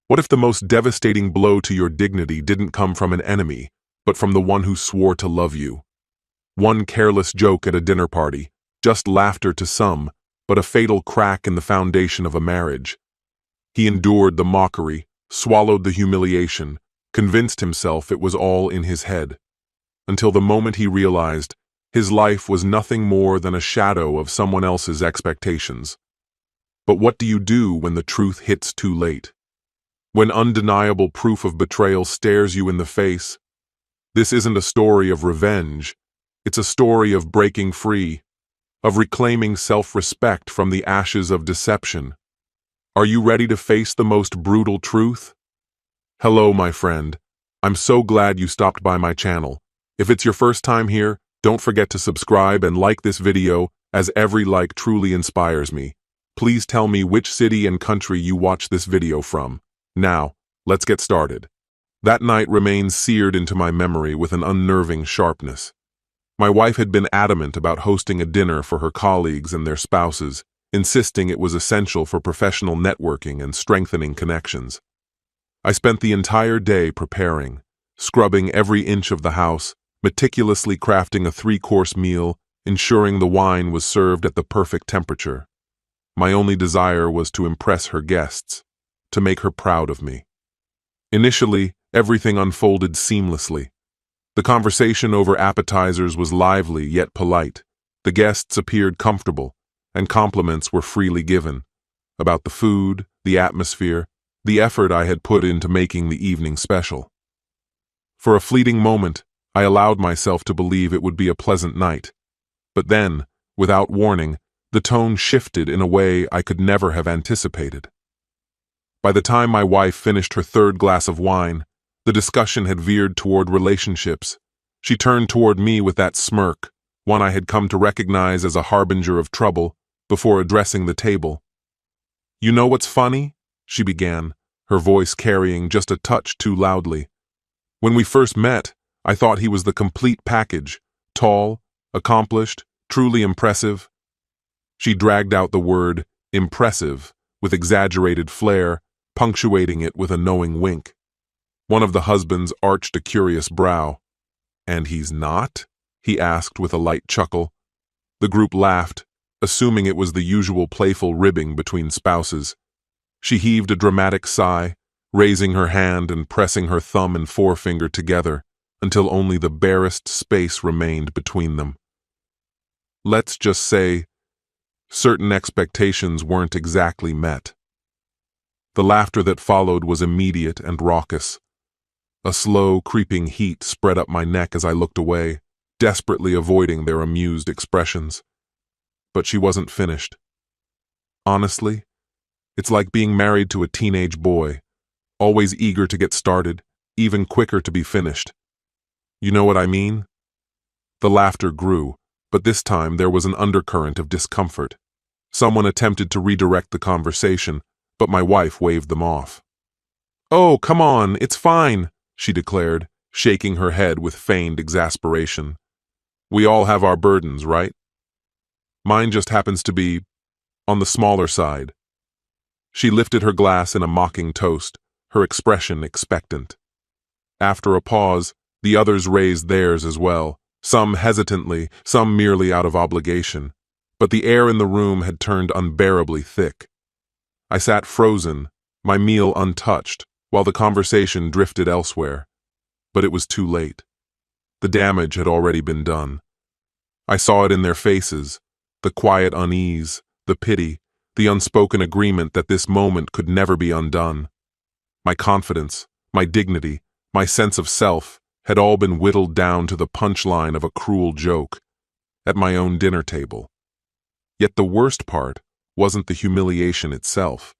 What if the most devastating blow to your dignity didn't come from an enemy, but from the one who swore to love you? One careless joke at a dinner party, just laughter to some, but a fatal crack in the foundation of a marriage. He endured the mockery, swallowed the humiliation, convinced himself it was all in his head, until the moment he realized his life was nothing more than a shadow of someone else's expectations. But what do you do when the truth hits too late? When undeniable proof of betrayal stares you in the face? This isn't a story of revenge. It's a story of breaking free, of reclaiming self-respect from the ashes of deception. Are you ready to face the most brutal truth? Hello, my friend. I'm so glad you stopped by my channel. If it's your first time here, don't forget to subscribe and like this video, as every like truly inspires me. Please tell me which city and country you watch this video from. Now, let's get started. That night remains seared into my memory with an unnerving sharpness. My wife had been adamant about hosting a dinner for her colleagues and their spouses, insisting it was essential for professional networking and strengthening connections. I spent the entire day preparing, scrubbing every inch of the house, meticulously crafting a 3-course meal, ensuring the wine was served at the perfect temperature. My only desire was to impress her guests, to make her proud of me. Initially, everything unfolded seamlessly. The conversation over appetizers was lively yet polite. The guests appeared comfortable, and compliments were freely given about the food, the atmosphere, the effort I had put into making the evening special. For a fleeting moment, I allowed myself to believe it would be a pleasant night. But then, without warning, the tone shifted in a way I could never have anticipated. By the time my wife finished her 3rd glass of wine, the discussion had veered toward relationships. She turned toward me with that smirk, one I had come to recognize as a harbinger of trouble, before addressing the table. "You know what's funny?" she began, her voice carrying just a touch too loudly. "When we first met, I thought he was the complete package, tall, accomplished, truly impressive." She dragged out the word impressive with exaggerated flair, punctuating it with a knowing wink. One of the husbands arched a curious brow. "And he's not?" he asked with a light chuckle. The group laughed, assuming it was the usual playful ribbing between spouses. She heaved a dramatic sigh, raising her hand and pressing her thumb and forefinger together until only the barest space remained between them. Let's just say, certain expectations weren't exactly met. The laughter that followed was immediate and raucous. A slow, creeping heat spread up my neck as I looked away, desperately avoiding their amused expressions. But she wasn't finished. Honestly, it's like being married to a teenage boy, always eager to get started, even quicker to be finished. You know what I mean? The laughter grew, but this time there was an undercurrent of discomfort. Someone attempted to redirect the conversation, but my wife waved them off. "Oh, come on, it's fine," she declared, shaking her head with feigned exasperation. "We all have our burdens, right? Mine just happens to be on the smaller side." She lifted her glass in a mocking toast, her expression expectant. After a pause, the others raised theirs as well, some hesitantly, some merely out of obligation, but the air in the room had turned unbearably thick. I sat frozen, my meal untouched, while the conversation drifted elsewhere. But it was too late. The damage had already been done. I saw it in their faces, the quiet unease, the pity, the unspoken agreement that this moment could never be undone. My confidence, my dignity, my sense of self had all been whittled down to the punchline of a cruel joke at my own dinner table. Yet the worst part wasn't the humiliation itself.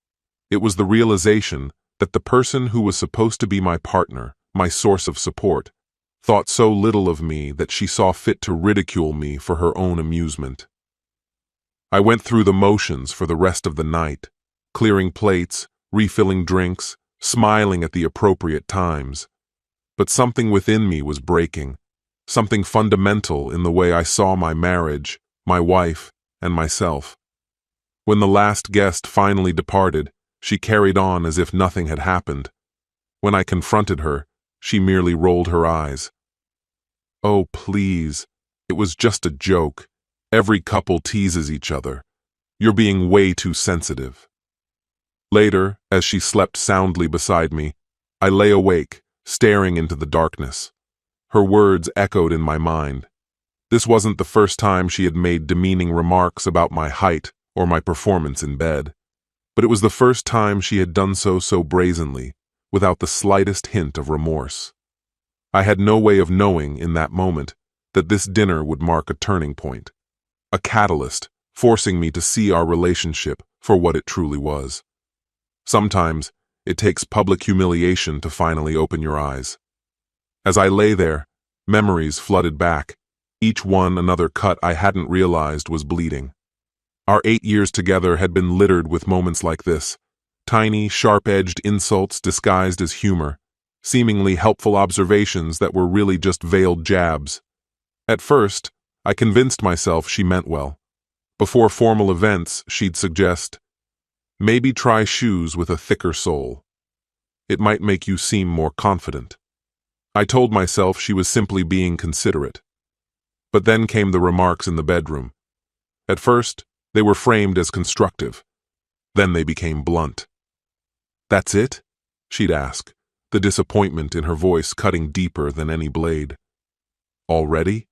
It was the realization that the person who was supposed to be my partner, my source of support, thought so little of me that she saw fit to ridicule me for her own amusement. I went through the motions for the rest of the night, clearing plates, refilling drinks, smiling at the appropriate times. But something within me was breaking, something fundamental in the way I saw my marriage, my wife, and myself. When the last guest finally departed, She carried on as if nothing had happened. When I confronted her, she merely rolled her eyes. "Oh, please. It was just a joke. Every couple teases each other. You're being way too sensitive." Later, as she slept soundly beside me, I lay awake, staring into the darkness. Her words echoed in my mind. This wasn't the first time she had made demeaning remarks about my height or my performance in bed, but it was the first time she had done so brazenly, without the slightest hint of remorse. I had no way of knowing in that moment that this dinner would mark a turning point, a catalyst forcing me to see our relationship for what it truly was. Sometimes it takes public humiliation to finally open your eyes. As I lay there, memories flooded back, each one another cut I hadn't realized was bleeding. Our 8 years together had been littered with moments like this, tiny, sharp-edged insults disguised as humor, seemingly helpful observations that were really just veiled jabs. At first, I convinced myself she meant well. Before formal events, she'd suggest, "Maybe try shoes with a thicker sole. It might make you seem more confident." I told myself she was simply being considerate. But then came the remarks in the bedroom. At first, they were framed as constructive. Then they became blunt. "That's it?" she'd ask, the disappointment in her voice cutting deeper than any blade. "Already?"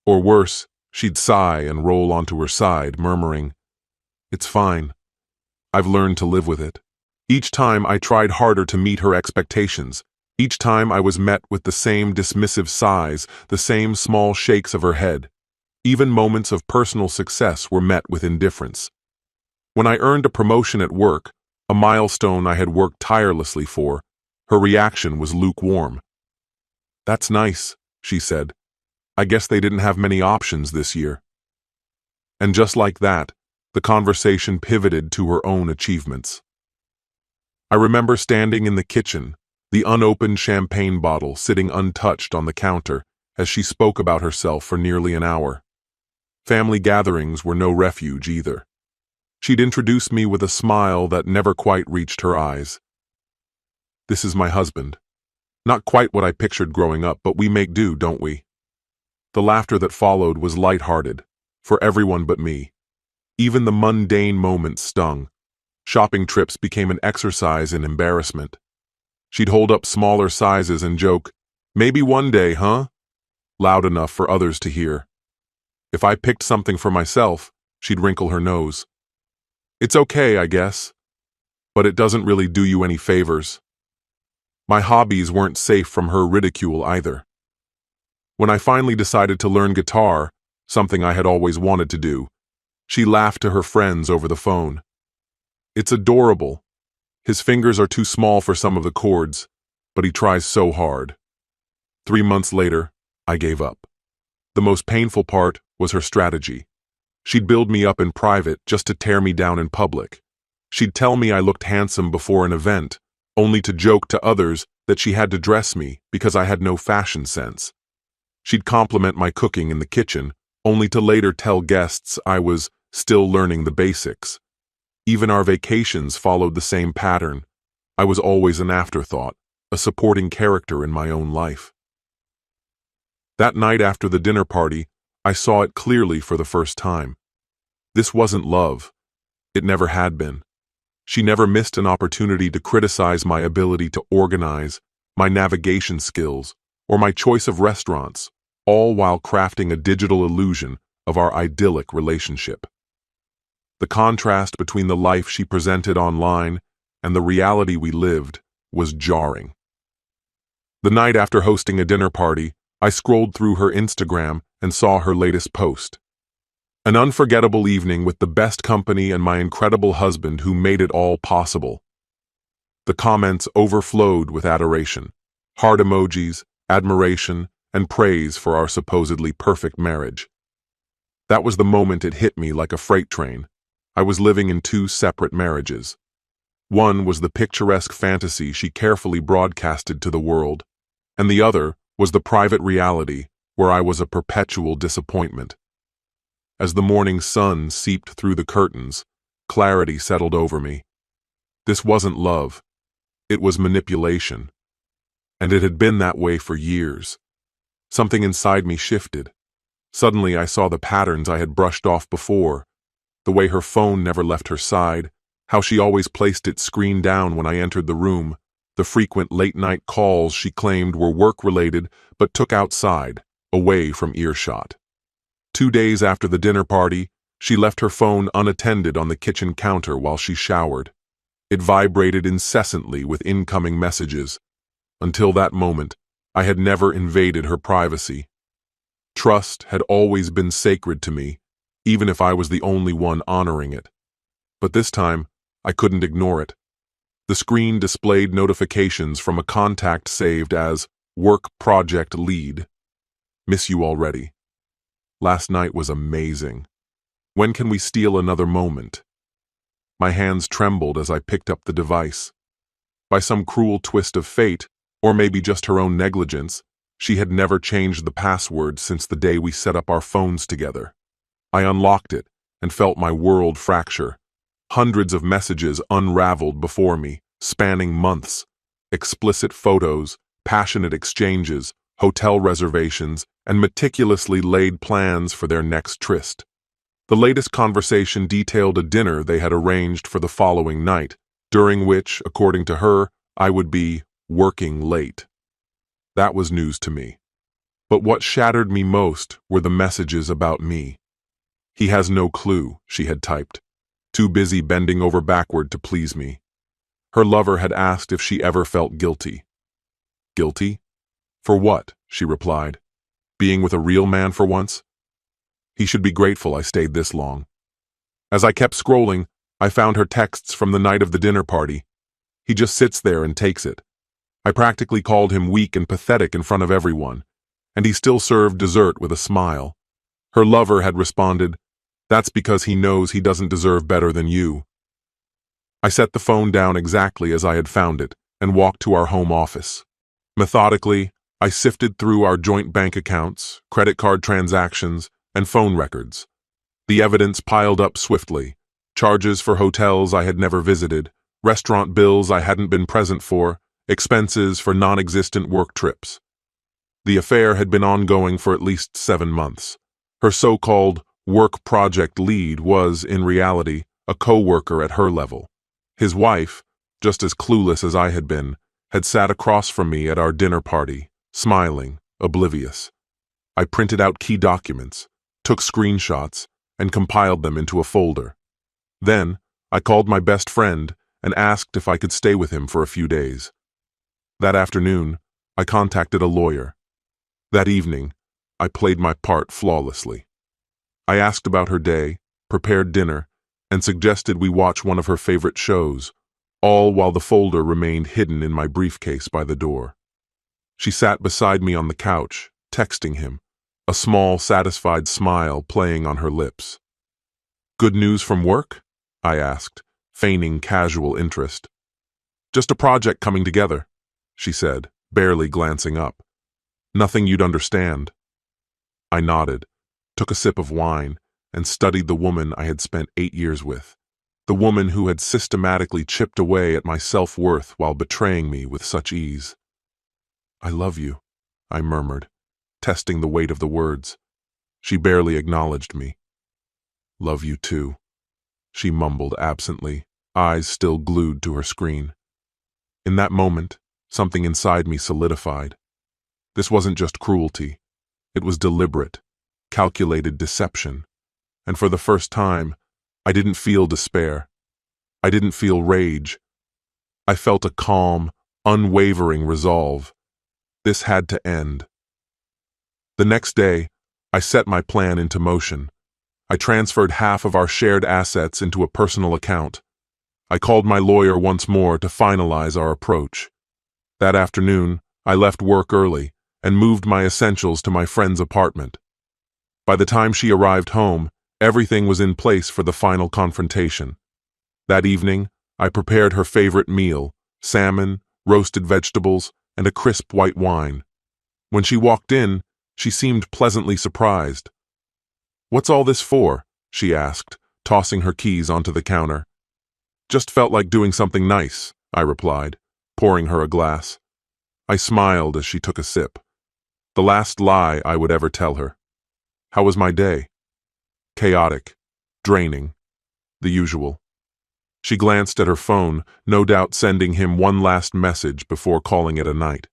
Or worse, she'd sigh and roll onto her side, murmuring, "It's fine. I've learned to live with it." Each time I tried harder to meet her expectations. Each time I was met with the same dismissive sighs, the same small shakes of her head. Even moments of personal success were met with indifference. When I earned a promotion at work, a milestone I had worked tirelessly for, her reaction was lukewarm. "That's nice," she said. "I guess they didn't have many options this year." And just like that, the conversation pivoted to her own achievements. I remember standing in the kitchen, the unopened champagne bottle sitting untouched on the counter as she spoke about herself for nearly an hour. Family gatherings were no refuge either. She'd introduced me with a smile that never quite reached her eyes. "This is my husband. Not quite what I pictured growing up, but we make do, don't we?" The laughter that followed was light-hearted, for everyone but me. Even the mundane moments stung. Shopping trips became an exercise in embarrassment. She'd hold up smaller sizes and joke, "Maybe one day, huh?" loud enough for others to hear. If I picked something for myself, she'd wrinkle her nose. "It's okay, I guess. But it doesn't really do you any favors." My hobbies weren't safe from her ridicule either. When I finally decided to learn guitar, something I had always wanted to do, she laughed to her friends over the phone. "It's adorable. His fingers are too small for some of the chords, but he tries so hard." 3 months later, I gave up. The most painful part was her strategy. She'd build me up in private just to tear me down in public. She'd tell me I looked handsome before an event, only to joke to others that she had to dress me because I had no fashion sense. She'd compliment my cooking in the kitchen, only to later tell guests I was still learning the basics. Even our vacations followed the same pattern. I was always an afterthought, a supporting character in my own life. That night after the dinner party, I saw it clearly for the first time. This wasn't love. It never had been. She never missed an opportunity to criticize my ability to organize, my navigation skills, or my choice of restaurants, all while crafting a digital illusion of our idyllic relationship. The contrast between the life she presented online and the reality we lived was jarring. The night after hosting a dinner party, I scrolled through her Instagram and saw her latest post. An unforgettable evening with the best company and my incredible husband who made it all possible. The comments overflowed with adoration, heart emojis, admiration, and praise for our supposedly perfect marriage. That was the moment it hit me like a freight train. I was living in 2 separate marriages. One was the picturesque fantasy she carefully broadcasted to the world, and the other was the private reality where I was a perpetual disappointment. As the morning sun seeped through the curtains, clarity settled over me. This wasn't love. It was manipulation. And it had been that way for years. Something inside me shifted. Suddenly I saw the patterns I had brushed off before, the way her phone never left her side, how she always placed its screen down when I entered the room, the frequent late-night calls she claimed were work-related but took outside, away from earshot. 2 days after the dinner party, she left her phone unattended on the kitchen counter while she showered. It vibrated incessantly with incoming messages. Until that moment, I had never invaded her privacy. Trust had always been sacred to me, even if I was the only one honoring it. But this time, I couldn't ignore it. The screen displayed notifications from a contact saved as Work Project Lead. Miss you already. Last night was amazing. When can we steal another moment? My hands trembled as I picked up the device. By some cruel twist of fate, or maybe just her own negligence, she had never changed the password since the day we set up our phones together. I unlocked it and felt my world fracture. Hundreds of messages unraveled before me, spanning months. Explicit photos, passionate exchanges, hotel reservations, and meticulously laid plans for their next tryst. The latest conversation detailed a dinner they had arranged for the following night, during which, according to her, I would be working late. That was news to me. But what shattered me most were the messages about me. He has no clue, she had typed, too busy bending over backward to please me. Her lover had asked if she ever felt guilty. Guilty? For what? She replied. Being with a real man for once? He should be grateful I stayed this long. As I kept scrolling, I found her texts from the night of the dinner party. He just sits there and takes it. I practically called him weak and pathetic in front of everyone, and he still served dessert with a smile. Her lover had responded, "That's because he knows he doesn't deserve better than you." I set the phone down exactly as I had found it and walked to our home office. Methodically, I sifted through our joint bank accounts, credit card transactions, and phone records. The evidence piled up swiftly. Charges for hotels I had never visited, restaurant bills I hadn't been present for, expenses for non-existent work trips. The affair had been ongoing for at least 7 months. Her so-called work project lead was, in reality, a co-worker at her level. His wife, just as clueless as I had been, had sat across from me at our dinner party, smiling, oblivious. I printed out key documents, took screenshots, and compiled them into a folder. Then, I called my best friend and asked if I could stay with him for a few days. That afternoon, I contacted a lawyer. That evening, I played my part flawlessly. I asked about her day, prepared dinner, and suggested we watch one of her favorite shows, all while the folder remained hidden in my briefcase by the door. She sat beside me on the couch, texting him, a small, satisfied smile playing on her lips. "Good news from work?" I asked, feigning casual interest. "Just a project coming together," she said, barely glancing up. "Nothing you'd understand." I nodded, took a sip of wine, and studied the woman I had spent 8 years with, the woman who had systematically chipped away at my self-worth while betraying me with such ease. "I love you," I murmured, testing the weight of the words. She barely acknowledged me. "Love you too," she mumbled absently, eyes still glued to her screen. In that moment, something inside me solidified. This wasn't just cruelty. It was deliberate, calculated deception. And for the first time, I didn't feel despair. I didn't feel rage. I felt a calm, unwavering resolve. This had to end. The next day, I set my plan into motion. I transferred half of our shared assets into a personal account. I called my lawyer once more to finalize our approach. That afternoon, I left work early and moved my essentials to my friend's apartment. By the time she arrived home, everything was in place for the final confrontation. That evening, I prepared her favorite meal, salmon, roasted vegetables, and a crisp white wine. When she walked in, she seemed pleasantly surprised. "What's all this for?" she asked, tossing her keys onto the counter. Just felt like doing something nice, I replied, pouring her a glass. I smiled as she took a sip. The last lie I would ever tell her. How was my day? Chaotic, draining, the usual. She glanced at her phone, no doubt sending him one last message before calling it a night.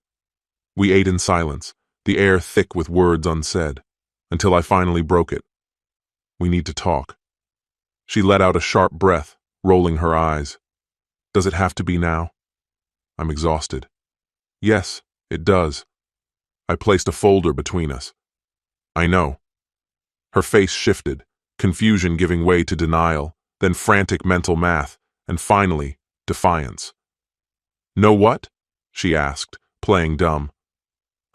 We ate in silence, the air thick with words unsaid, until I finally broke it. We need to talk. She let out a sharp breath, rolling her eyes. Does it have to be now? I'm exhausted. Yes, it does. I placed a folder between us. I know. Her face shifted, confusion giving way to denial, then frantic mental math, and finally, defiance. Know what? She asked, playing dumb.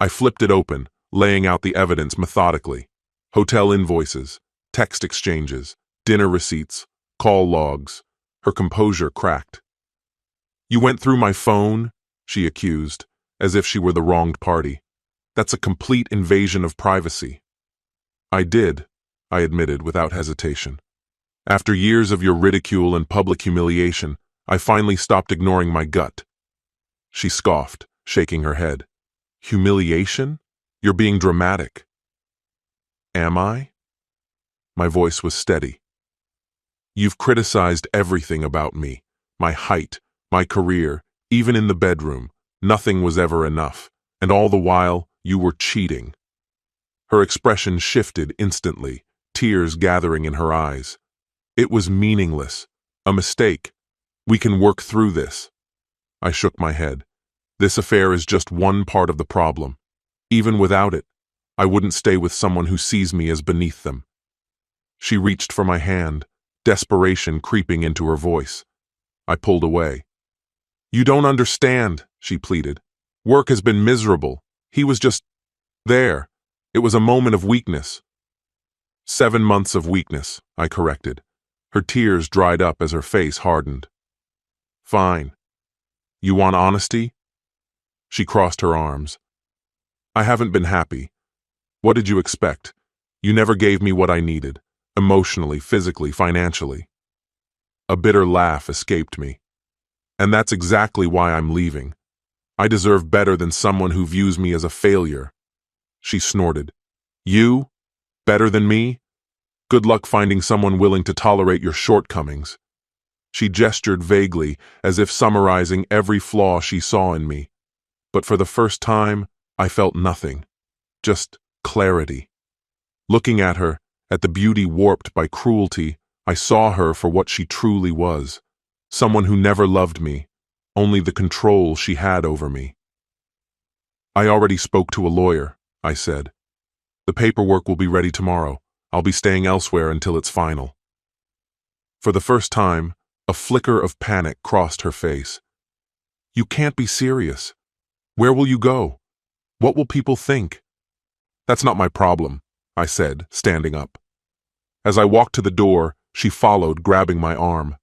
I flipped it open, laying out the evidence methodically. Hotel invoices, text exchanges, dinner receipts, call logs. Her composure cracked. You went through my phone? She accused, as if she were the wronged party. That's a complete invasion of privacy. I did, I admitted without hesitation. After years of your ridicule and public humiliation, I finally stopped ignoring my gut. She scoffed, shaking her head. Humiliation? You're being dramatic. Am I? My voice was steady. You've criticized everything about me. My height, my career, even in the bedroom. Nothing was ever enough. And all the while, you were cheating. Her expression shifted instantly, tears gathering in her eyes. It was meaningless. A mistake. We can work through this. I shook my head. This affair is just one part of the problem. Even without it, I wouldn't stay with someone who sees me as beneath them. She reached for my hand, desperation creeping into her voice. I pulled away. You don't understand, she pleaded. Work has been miserable. He was just there. It was a moment of weakness. 7 months of weakness, I corrected. Her tears dried up as her face hardened. Fine. You want honesty? She crossed her arms. I haven't been happy. What did you expect? You never gave me what I needed, emotionally, physically, financially. A bitter laugh escaped me. And that's exactly why I'm leaving. I deserve better than someone who views me as a failure. She snorted. You? Better than me? Good luck finding someone willing to tolerate your shortcomings. She gestured vaguely, as if summarizing every flaw she saw in me. But for the first time, I felt nothing. Just clarity. Looking at her, at the beauty warped by cruelty, I saw her for what she truly was. Someone who never loved me, only the control she had over me. I already spoke to a lawyer, I said. The paperwork will be ready tomorrow. I'll be staying elsewhere until it's final. For the first time, a flicker of panic crossed her face. You can't be serious. Where will you go? What will people think? That's not my problem, I said, standing up. As I walked to the door, she followed, grabbing my arm.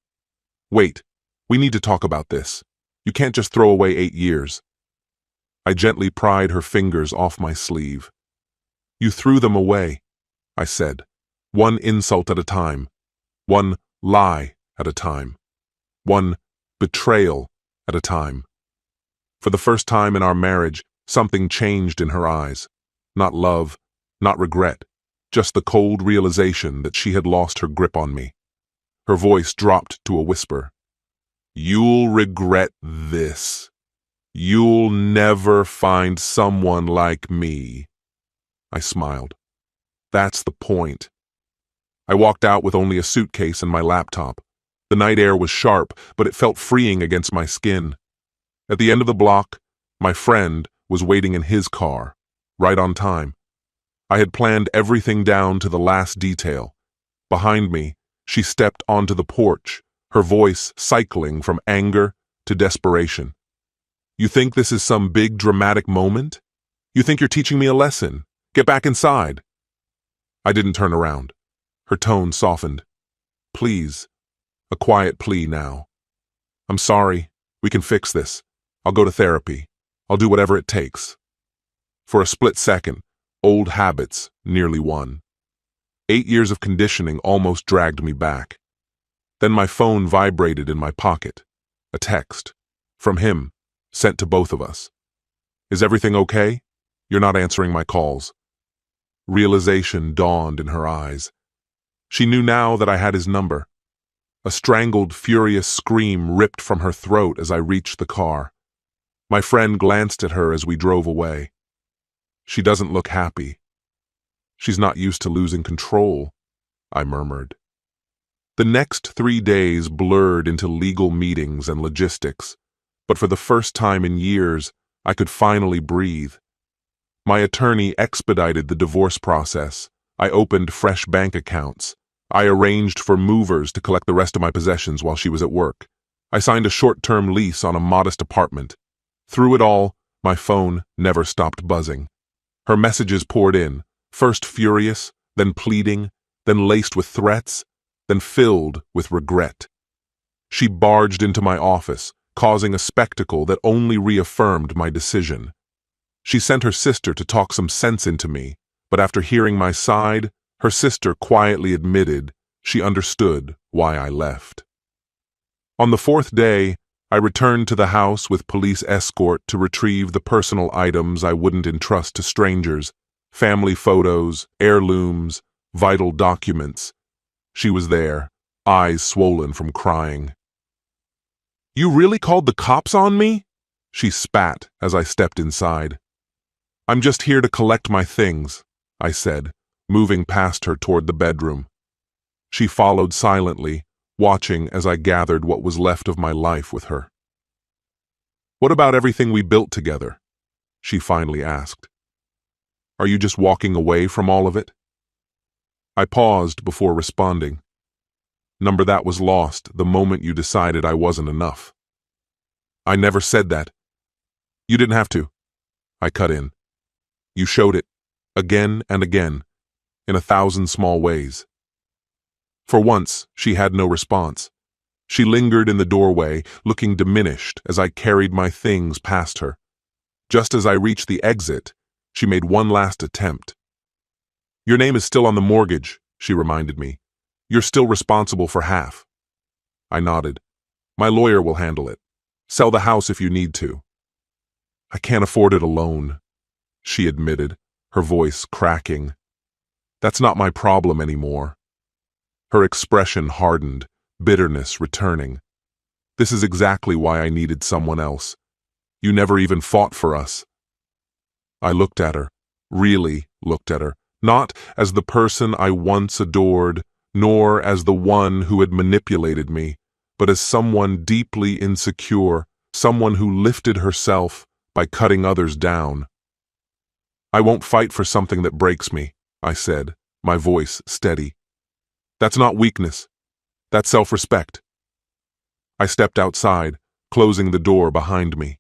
Wait, we need to talk about this. You can't just throw away 8 years. I gently pried her fingers off my sleeve. You threw them away, I said, one insult at a time, one lie at a time, one betrayal at a time. For the first time in our marriage, something changed in her eyes. Not love, not regret, just the cold realization that she had lost her grip on me. Her voice dropped to a whisper. You'll regret this. You'll never find someone like me. I smiled. That's the point. I walked out with only a suitcase and my laptop. The night air was sharp, but it felt freeing against my skin. At the end of the block, my friend was waiting in his car, right on time. I had planned everything down to the last detail. Behind me, she stepped onto the porch, her voice cycling from anger to desperation. You think this is some big dramatic moment? You think you're teaching me a lesson? Get back inside. I didn't turn around. Her tone softened. Please. A quiet plea now. I'm sorry. We can fix this. I'll go to therapy. I'll do whatever it takes. For a split second, old habits nearly won. 8 years of conditioning almost dragged me back. Then my phone vibrated in my pocket. A text. From him, sent to both of us. Is everything okay? You're not answering my calls. Realization dawned in her eyes. She knew now that I had his number. A strangled, furious scream ripped from her throat as I reached the car. My friend glanced at her as we drove away. She doesn't look happy. She's not used to losing control, I murmured. The next 3 days blurred into legal meetings and logistics, but for the first time in years, I could finally breathe. My attorney expedited the divorce process. I opened fresh bank accounts. I arranged for movers to collect the rest of my possessions while she was at work. I signed a short-term lease on a modest apartment. Through it all, my phone never stopped buzzing. Her messages poured in, first furious, then pleading, then laced with threats, then filled with regret. She barged into my office, causing a spectacle that only reaffirmed my decision. She sent her sister to talk some sense into me, but after hearing my side, her sister quietly admitted she understood why I left. On the 4th day, I returned to the house with police escort to retrieve the personal items I wouldn't entrust to strangers, family photos, heirlooms, vital documents. She was there, eyes swollen from crying. "You really called the cops on me?" She spat as I stepped inside. "I'm just here to collect my things," I said, moving past her toward the bedroom. She followed silently, watching as I gathered what was left of my life with her. "What about everything we built together?" she finally asked. "Are you just walking away from all of it?" I paused before responding. "Number that was lost the moment you decided I wasn't enough." "I never said that." "You didn't have to," I cut in. "You showed it, again and again, in 1,000 small ways." For once, she had no response. She lingered in the doorway, looking diminished as I carried my things past her. Just as I reached the exit, she made one last attempt. "Your name is still on the mortgage," she reminded me. "You're still responsible for half." I nodded. "My lawyer will handle it. Sell the house if you need to." "I can't afford it alone," she admitted, her voice cracking. "That's not my problem anymore." Her expression hardened, bitterness returning. "This is exactly why I needed someone else. You never even fought for us." I looked at her, really looked at her, not as the person I once adored, nor as the one who had manipulated me, but as someone deeply insecure, someone who lifted herself by cutting others down. "I won't fight for something that breaks me," I said, my voice steady. "That's not weakness. That's self-respect." I stepped outside, closing the door behind me.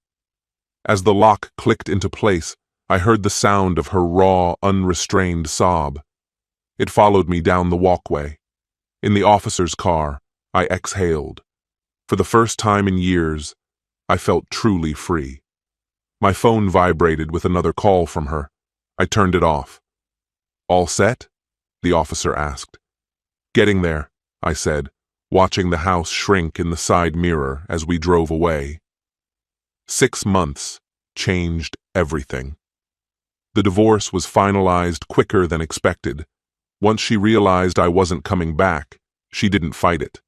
As the lock clicked into place, I heard the sound of her raw, unrestrained sob. It followed me down the walkway. In the officer's car, I exhaled. For the first time in years, I felt truly free. My phone vibrated with another call from her. I turned it off. "All set?" the officer asked. "Getting there," I said, watching the house shrink in the side mirror as we drove away. 6 months changed everything. The divorce was finalized quicker than expected. Once she realized I wasn't coming back, she didn't fight it.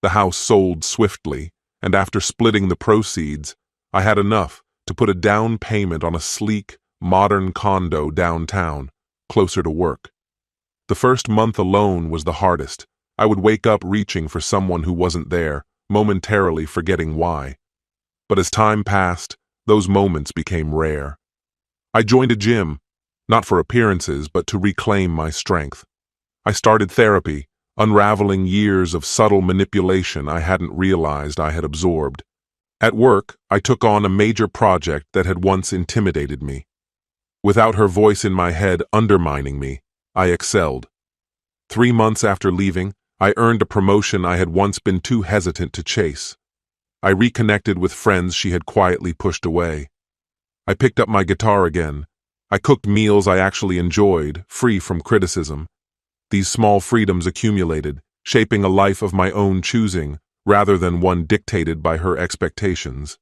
The house sold swiftly, and after splitting the proceeds, I had enough to put a down payment on a sleek, modern condo downtown, closer to work. The first month alone was the hardest. I would wake up reaching for someone who wasn't there, momentarily forgetting why. But as time passed, those moments became rare. I joined a gym, not for appearances, but to reclaim my strength. I started therapy, unraveling years of subtle manipulation I hadn't realized I had absorbed. At work, I took on a major project that had once intimidated me. Without her voice in my head undermining me, I excelled. 3 months after leaving, I earned a promotion I had once been too hesitant to chase. I reconnected with friends she had quietly pushed away. I picked up my guitar again. I cooked meals I actually enjoyed, free from criticism. These small freedoms accumulated, shaping a life of my own choosing rather than one dictated by her expectations.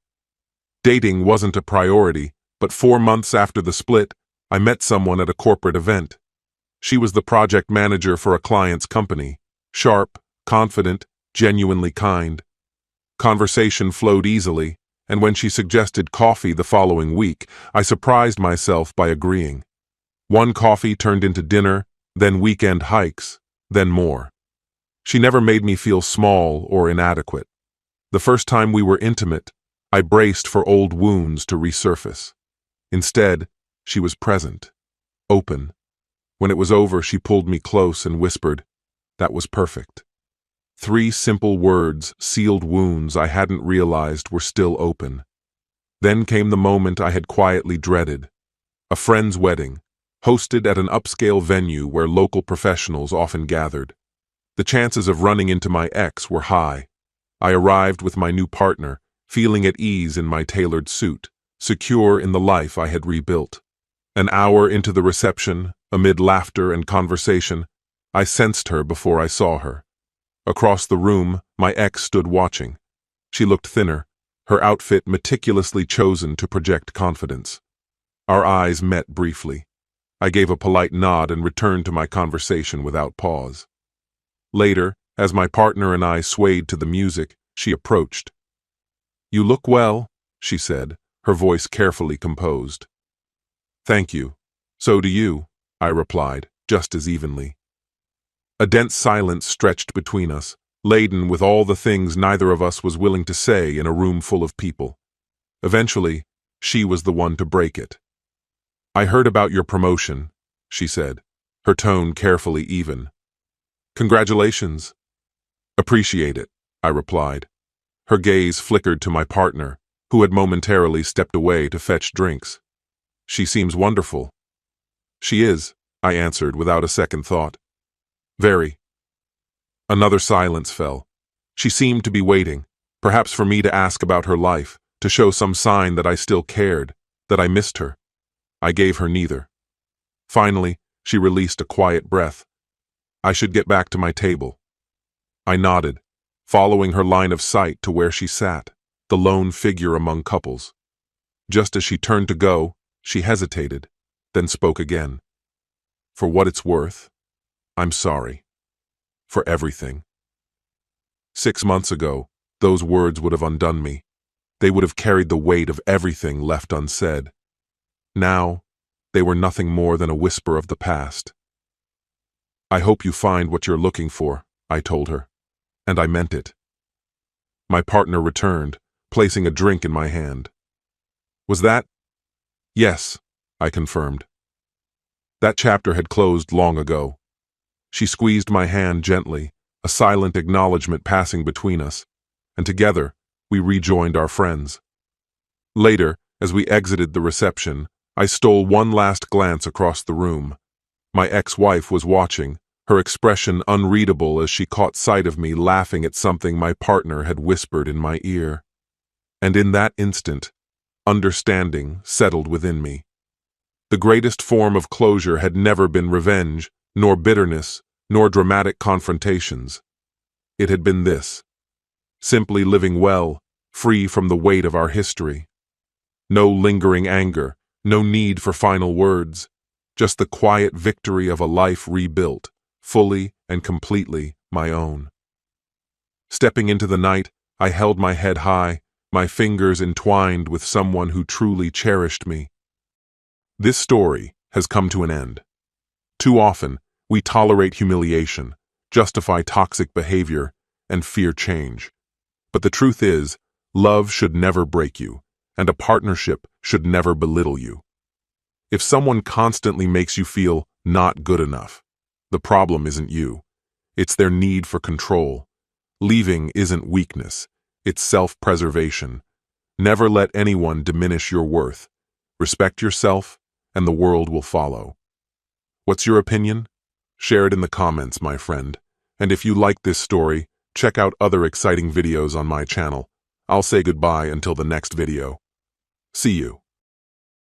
Dating wasn't a priority, but 4 months after the split, I met someone at a corporate event. She was the project manager for a client's company, sharp, confident, genuinely kind. Conversation flowed easily, and when she suggested coffee the following week, I surprised myself by agreeing. One coffee turned into dinner, then weekend hikes, then more. She never made me feel small or inadequate. The first time we were intimate, I braced for old wounds to resurface. Instead, she was present, open. When it was over, she pulled me close and whispered, "That was perfect." 3 simple words sealed wounds I hadn't realized were still open. Then came the moment I had quietly dreaded. A friend's wedding, hosted at an upscale venue where local professionals often gathered. The chances of running into my ex were high. I arrived with my new partner, feeling at ease in my tailored suit, secure in the life I had rebuilt. An hour into the reception, amid laughter and conversation, I sensed her before I saw her. Across the room, my ex stood watching. She looked thinner, her outfit meticulously chosen to project confidence. Our eyes met briefly. I gave a polite nod and returned to my conversation without pause. Later, as my partner and I swayed to the music, she approached. "You look well," she said, her voice carefully composed. "Thank you. So do you," I replied, just as evenly. A dense silence stretched between us, laden with all the things neither of us was willing to say in a room full of people. Eventually, she was the one to break it. "I heard about your promotion," she said, her tone carefully even. "Congratulations." "Appreciate it," I replied. Her gaze flickered to my partner, who had momentarily stepped away to fetch drinks. "She seems wonderful." "She is," I answered without a second thought. "Very." Another silence fell. She seemed to be waiting, perhaps for me to ask about her life, to show some sign that I still cared, that I missed her. I gave her neither. Finally, she released a quiet breath. "I should get back to my table." I nodded, following her line of sight to where she sat, the lone figure among couples. Just as she turned to go, she hesitated, then spoke again. "For what it's worth, I'm sorry. For everything." 6 months ago, those words would have undone me. They would have carried the weight of everything left unsaid. Now, they were nothing more than a whisper of the past. "I hope you find what you're looking for," I told her, and I meant it. My partner returned, placing a drink in my hand. "Was that?" "Yes," I confirmed. That chapter had closed long ago. She squeezed my hand gently, a silent acknowledgement passing between us, and together we rejoined our friends. Later, as we exited the reception, I stole one last glance across the room. My ex-wife was watching, her expression unreadable as she caught sight of me laughing at something my partner had whispered in my ear. And in that instant, understanding settled within me. The greatest form of closure had never been revenge, nor bitterness, nor dramatic confrontations. It had been this: simply living well, free from the weight of our history. No lingering anger, no need for final words, just the quiet victory of a life rebuilt, fully and completely my own. Stepping into the night, I held my head high, my fingers entwined with someone who truly cherished me. This story has come to an end. Too often, we tolerate humiliation, justify toxic behavior, and fear change. But the truth is, love should never break you, and a partnership should never belittle you. If someone constantly makes you feel not good enough, the problem isn't you. It's their need for control. Leaving isn't weakness, it's self-preservation. Never let anyone diminish your worth. Respect yourself, and the world will follow. What's your opinion? Share it in the comments, my friend. And if you like this story, check out other exciting videos on my channel. I'll say goodbye until the next video. See you.